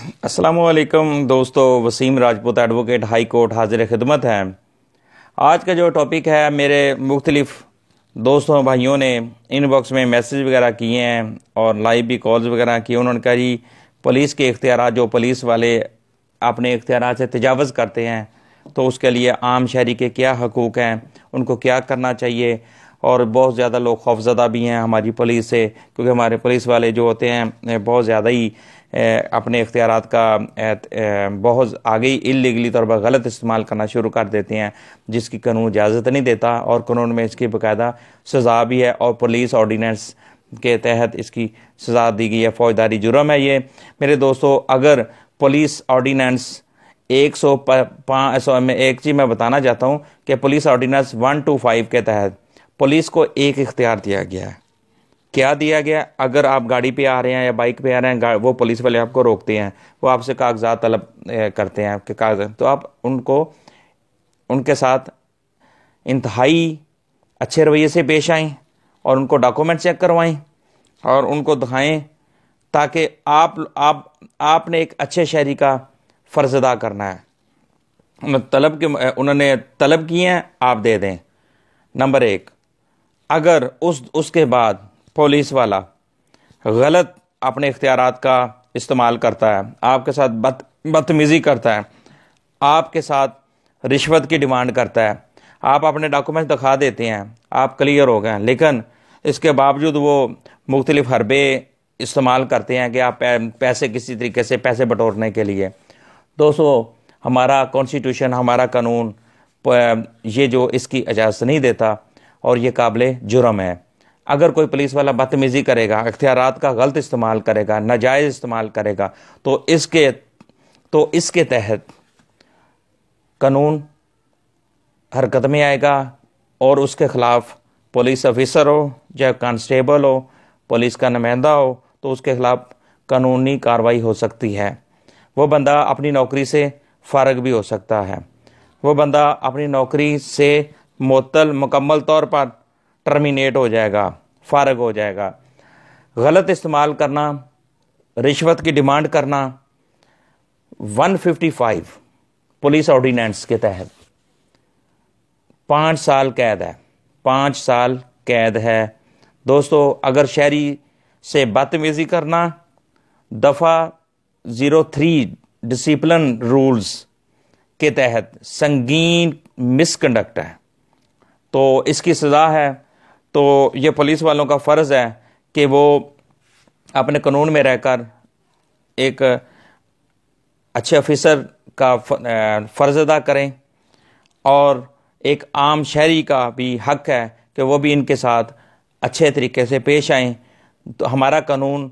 السلام علیکم دوستو، Wasim Rajput advocate high court حاضر خدمت ہے۔ آج کا جو ٹاپک ہے، میرے مختلف دوستوں بھائیوں نے ان باکس میں میسیج وغیرہ کیے ہیں اور لائیو بھی کالز وغیرہ کی۔ انہوں نے کہا جی پولیس کے اختیارات، جو پولیس والے اپنے اختیارات سے تجاوز کرتے ہیں تو اس کے لیے عام شہری کے کیا حقوق ہیں، ان کو کیا کرنا چاہیے۔ اور بہت زیادہ لوگ خوفزدہ بھی ہیں ہماری پولیس سے، کیونکہ ہمارے پولیس والے جو ہوتے ہیں بہت زیادہ ہی اپنے اختیارات کا بہت آگے ہی اللیگلی طور پر غلط استعمال کرنا شروع کر دیتے ہیں، جس کی قانون اجازت نہیں دیتا، اور قانون میں اس کی باقاعدہ سزا بھی ہے، اور پولیس آرڈیننس کے تحت اس کی سزا دی گئی ہے، فوجداری جرم ہے یہ۔ میرے دوستو، اگر پولیس آرڈیننس 105 میں ایک چیز میں بتانا چاہتا ہوں کہ پولیس آرڈیننس 125 کے تحت پولیس کو ایک اختیار دیا گیا ہے۔ کیا دیا گیا؟ اگر آپ گاڑی پہ آ رہے ہیں یا بائک پہ آ رہے ہیں، وہ پولیس والے آپ کو روکتے ہیں، وہ آپ سے کاغذات طلب کرتے ہیں کہ کاغذات، تو آپ ان کے ساتھ انتہائی اچھے رویے سے پیش آئیں اور ان کو ڈاکومنٹ چیک کروائیں اور ان کو دکھائیں، تاکہ آپ نے ایک اچھے شہری کا فرض ادا کرنا ہے۔ انہوں نے طلب کیے ہیں، آپ دے دیں۔ نمبر 1، اگر اس کے بعد پولیس والا غلط اپنے اختیارات کا استعمال کرتا ہے، آپ کے ساتھ بدتمیزی کرتا ہے، آپ کے ساتھ رشوت کی ڈیمانڈ کرتا ہے، آپ اپنے ڈاکومنٹ دکھا دیتے ہیں، آپ کلیئر ہو گئے، لیکن اس کے باوجود وہ مختلف حربے استعمال کرتے ہیں کہ آپ پیسے کسی طریقے سے پیسے بٹورنے کے لیے۔ دوستو، ہمارا کانسٹیٹیوشن، ہمارا قانون یہ جو اس کی اجازت نہیں دیتا، اور یہ قابل جرم ہے۔ اگر کوئی پولیس والا بدتمیزی کرے گا، اختیارات کا غلط استعمال کرے گا، ناجائز استعمال کرے گا، تو اس کے تحت قانون حرکت میں آئے گا، اور اس کے خلاف پولیس آفیسر ہو، چاہے کانسٹیبل ہو، پولیس کا نمائندہ ہو، تو اس کے خلاف قانونی کارروائی ہو سکتی ہے۔ وہ بندہ اپنی نوکری سے فارغ بھی ہو سکتا ہے، وہ بندہ اپنی نوکری سے مکمل طور پر ٹرمینیٹ ہو جائے گا، فارغ ہو جائے گا۔ غلط استعمال کرنا، رشوت کی ڈیمانڈ کرنا، 155 پولیس آرڈیننس کے تحت 5 سال قید ہے، 5 سال قید ہے۔ دوستو، اگر شہری سے بدتمیزی کرنا دفعہ 03 ڈسپلن رولز کے تحت سنگین مس کنڈکٹ ہے، تو اس کی سزا ہے۔ تو یہ پولیس والوں کا فرض ہے کہ وہ اپنے قانون میں رہ کر ایک اچھے آفیسر کا فرض ادا کریں، اور ایک عام شہری کا بھی حق ہے کہ وہ بھی ان کے ساتھ اچھے طریقے سے پیش آئیں۔ تو ہمارا قانون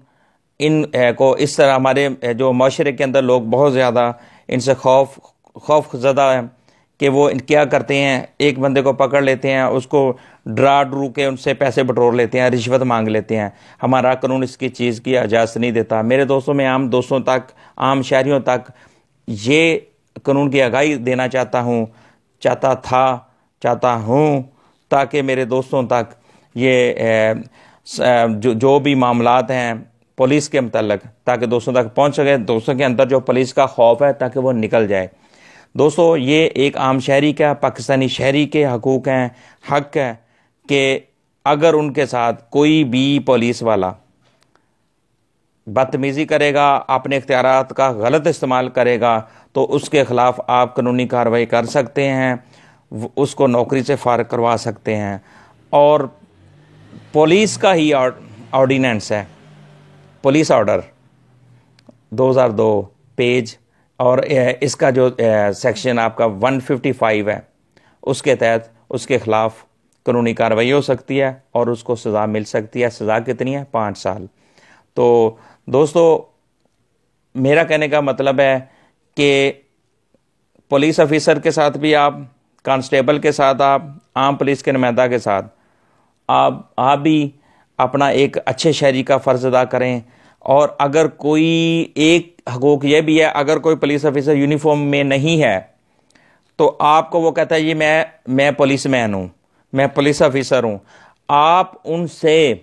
ان کو اس طرح، ہمارے جو معاشرے کے اندر لوگ بہت زیادہ ان سے خوف زدہ ہیں کہ وہ کیا کرتے ہیں، ایک بندے کو پکڑ لیتے ہیں، اس کو ڈرو کے ان سے پیسے بٹور لیتے ہیں، رشوت مانگ لیتے ہیں۔ ہمارا قانون اس کی چیز کی اجازت نہیں دیتا۔ میرے دوستوں، میں عام دوستوں تک، عام شہریوں تک یہ قانون کی آگاہی دینا چاہتا ہوں تاکہ میرے دوستوں تک یہ جو بھی معاملات ہیں پولیس کے متعلق، تاکہ دوستوں تک پہنچ سکے، دوستوں کے اندر جو پولیس کا خوف ہے تاکہ وہ نکل جائے۔ دوستو، یہ ایک عام شہری کا، پاکستانی شہری کے حقوق ہیں، حق ہے کہ اگر ان کے ساتھ کوئی بھی پولیس والا بدتمیزی کرے گا، اپنے اختیارات کا غلط استعمال کرے گا، تو اس کے خلاف آپ قانونی کارروائی کر سکتے ہیں، اس کو نوکری سے فارغ کروا سکتے ہیں۔ اور پولیس کا ہی آرڈیننس ہے، پولیس آرڈر 2002 پیج، اور اس کا جو سیکشن آپ کا 155 ہے، اس کے تحت اس کے خلاف قانونی کارروائی ہو سکتی ہے اور اس کو سزا مل سکتی ہے۔ سزا کتنی ہے؟ 5 سال۔ تو دوستو، میرا کہنے کا مطلب ہے کہ پولیس آفیسر کے ساتھ بھی آپ، کانسٹیبل کے ساتھ آپ، عام پولیس کے نمائندہ کے ساتھ آپ بھی اپنا ایک اچھے شہری کا فرض ادا کریں۔ اور اگر کوئی ایک حقوق یہ بھی ہے، اگر کوئی پولیس آفیسر یونیفارم میں نہیں ہے تو آپ کو وہ کہتا ہے یہ میں پولیس مین ہوں، میں پولیس آفیسر ہوں، آپ ان سے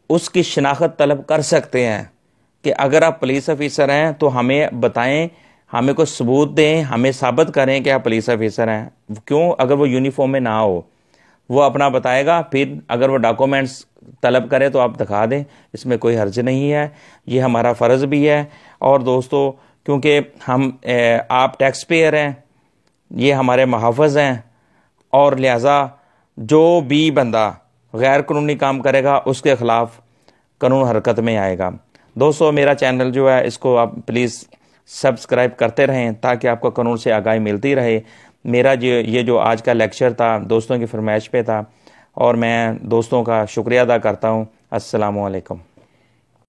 اس کی شناخت طلب کر سکتے ہیں کہ اگر آپ پولیس آفیسر ہیں تو ہمیں بتائیں، ہمیں کوئی ثبوت دیں، ہمیں ثابت کریں کہ آپ پولیس آفیسر ہیں. کیوں؟ اگر وہ یونیفارم میں نہ ہو، وہ اپنا بتائے گا، پھر اگر وہ ڈاکومنٹس طلب کرے تو آپ دکھا دیں، اس میں کوئی حرج نہیں ہے، یہ ہمارا فرض بھی ہے. اور دوستو، کیونکہ ہم آپ ٹیکس پیئر ہیں، یہ ہمارے محافظ ہیں، اور لہٰذا جو بھی بندہ غیر قانونی کام کرے گا اس کے خلاف قانون حرکت میں آئے گا. دوستو، میرا چینل جو ہے اس کو آپ پلیز سبسکرائب کرتے رہیں تاکہ آپ کو قانون سے آگاہی ملتی رہے. میرا یہ جو آج کا لیکچر تھا دوستوں کی فرمائش پہ تھا، اور میں دوستوں کا شکریہ ادا کرتا ہوں. السلام علیکم.